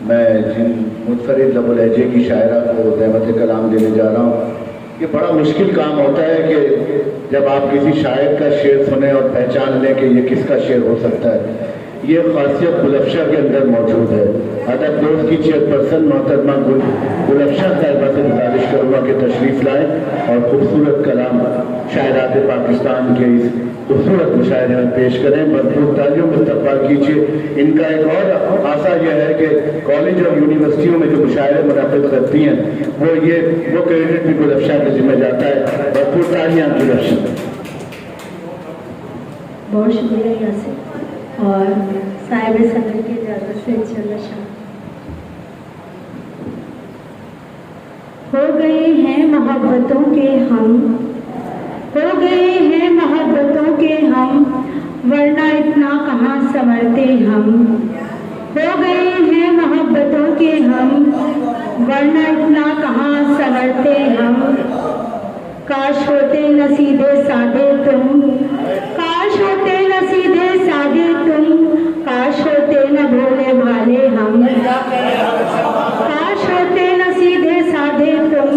मैं जिन मुनफरिद लबो लहजे की शायरा को ज़हमत कलाम देने जा रहा हूँ, ये बड़ा मुश्किल काम होता है कि जब आप किसी शायर का शेर सुने और पहचान लें कि ये किसका शेर हो सकता है। ये खासियत गुलफशा के अंदर मौजूद है। अदब दोस्त की चेयरपर्सन मोहतरमा गुलफशा साहिबा से गुजारिश करूँगा कि तशरीफ़ लाएँ और खूबसूरत कलाम शायरात पाकिस्तान के इस खूबसूरत मुशायरे में पेश करें। भरपूर तालियों में इस्तकबाल कीजिए। इनका एक और आशा यह है कि कॉलेज और यूनिवर्सिटियों में जो मुशायरे मुनक़िद करती हैं वो क्रेडिट भी गुलफशा के जिम्मे जाता है। भरपूर तालियां गुलफशा। बहुत शुक्रिया यासिर और साहिब सदर की इजाज़त से इंशाअल्लाह। हो गए हैं मोहब्बतों के हम, हो गए हैं मोहब्बतों के हम, वरना इतना कहाँ संवरते हम। हो गए हैं मोहब्बतों के हम, वरना इतना कहाँ संवरते हम। काश होते नसीबे सादे तुम, काश होते नसीबे सादे तुम, काश होते न भोले भाले हम। काश होते नसीबे सादे तुम,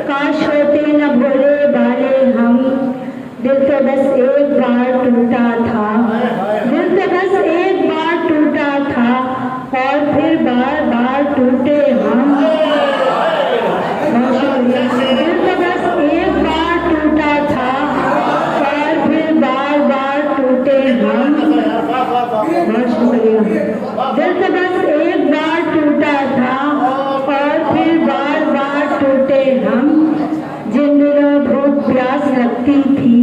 काश होते न भोले भाले हम। दिल तो बस एक बार टूटा था, दिल तो बस एक बार टूटा था, और फिर बार बार टूटे हम। दिल तो बस एक बार टूटा था, और फिर बार बार टूटे हम। बहुत शुक्रिया। दिल तो बस एक बार टूटा था, और फिर बार बार टूटे हम। जिन दिनों भूख प्यास लगती थी,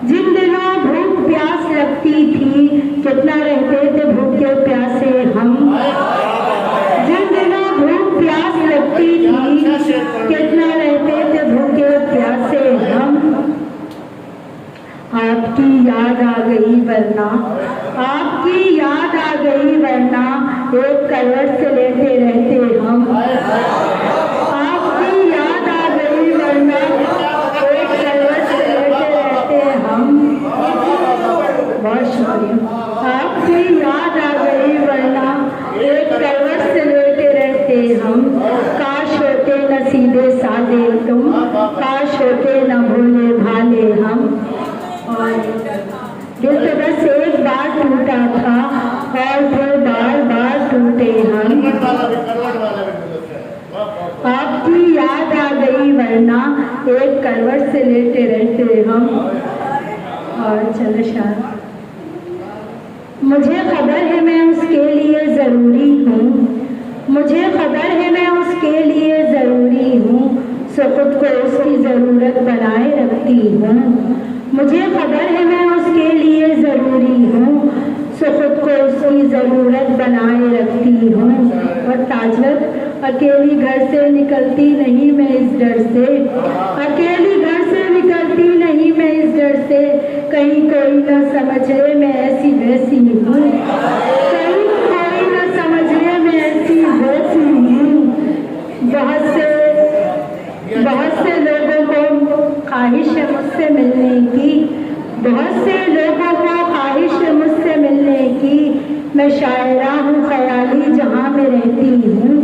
जिन दिनों भूख प्यास लगती थी, कितना रहते थे भूखे प्यासे हम। जिन दिनों भूख प्यास लगती थी, कितना रहते थे भूखे प्यासे हम। आपकी याद आ गई वरना, आपकी याद आ गई वरना, एक करवट से लेटे रहते हम। आपकी याद आ गई वरना, एक करवट से लेटे रहते हम। बहुत शुक्रिया। आपकी याद आ गई वरना, एक करवट से लेटे रहते हम। काश होते नसीबे सादे तुम, काश होते न भोले भाले हम। और दिल तो बस एक बार टूटा था, और फिर बार बार टूटे हम। आपकी याद आ गई वरना, एक करवट से लेटे रहते हम। और चलो शायद मुझे खबर है मैं उसके लिए ज़रूरी हूँ, मुझे खबर है मैं उसके लिए ज़रूरी हूँ, सो खुद को उसकी ज़रूरत बनाए रखती हूँ। मुझे खबर है मैं उसके लिए ज़रूरी हूँ, सो खुद को उसकी ज़रूरत बनाए रखती हूँ। और ताजवत अकेली घर से निकलती नहीं मैं इस डर से, अकेली घर से निकलती नहीं मैं इस डर से, कहीं कोई न समझ ले मैं ऐसी वैसी हूँ, कहीं कोई न समझ ले मैं ऐसी वैसी हूँ। बहुत से लोगों को ख्वाहिश है मुझसे मिलने की, बहुत से लोगों को ख्वाहिश है मुझसे मिलने की, मैं शायरा हूँ ख्याली जहाँ में रहती हूँ।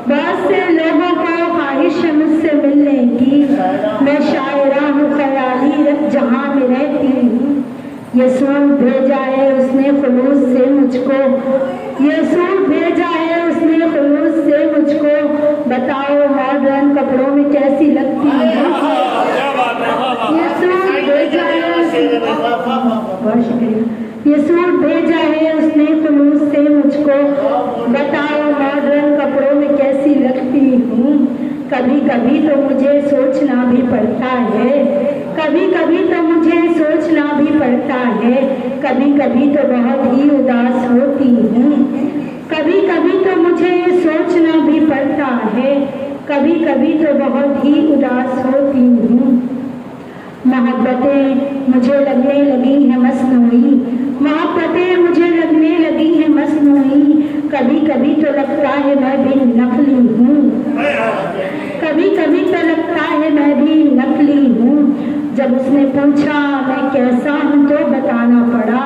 बहुत से लोगों को ख्वाहिश है मुझसे मिलने की, मैं शायरा हूँ ख्याली जहाँ में रहती हूँ। ये सूट भेजा है उसने खुलूस से मुझको, ये सूट भेजा है उसने खुलूस से मुझको, बताओ मॉडर्न कपड़ों में कैसी लगती है। ये सूट भेजा है, बहुत शुक्रिया। ये सूट भेजा है उसने खुलूस से मुझको, बताओ मॉडर्न कपड़ों में कैसी लगती हूँ। कभी कभी तो मुझे सोचना भी पड़ता है, कभी कभी तो मुझे सोचना भी पड़ता है, कभी कभी तो बहुत ही उदास होती हूँ। कभी कभी तो मुझे सोचना भी पड़ता है, कभी कभी तो बहुत ही उदास होती हूँ। मोहब्बतें मुझे लगने लगी हैं मसनूई, मोहब्बतें मुझे लगने लगी हैं मसनूई, कभी कभी तो लगता है मैं भी नकली हूँ, कभी कभी तो लगता है मैं भी नकली हूँ। जब उसने पूछा मैं कैसा हूँ तो बताना पड़ा,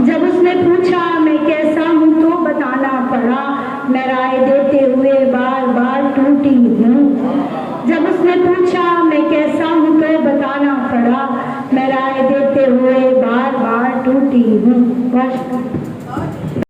जब उसने पूछा मैं कैसा हूँ तो बताना पड़ा, मैं राय देते हुए बार बार टूटी हूँ। जब उसने पूछा मैं कैसा हूँ तो बताना पड़ा, मैं राय देते हुए बार बार टूटी हूँ। बस।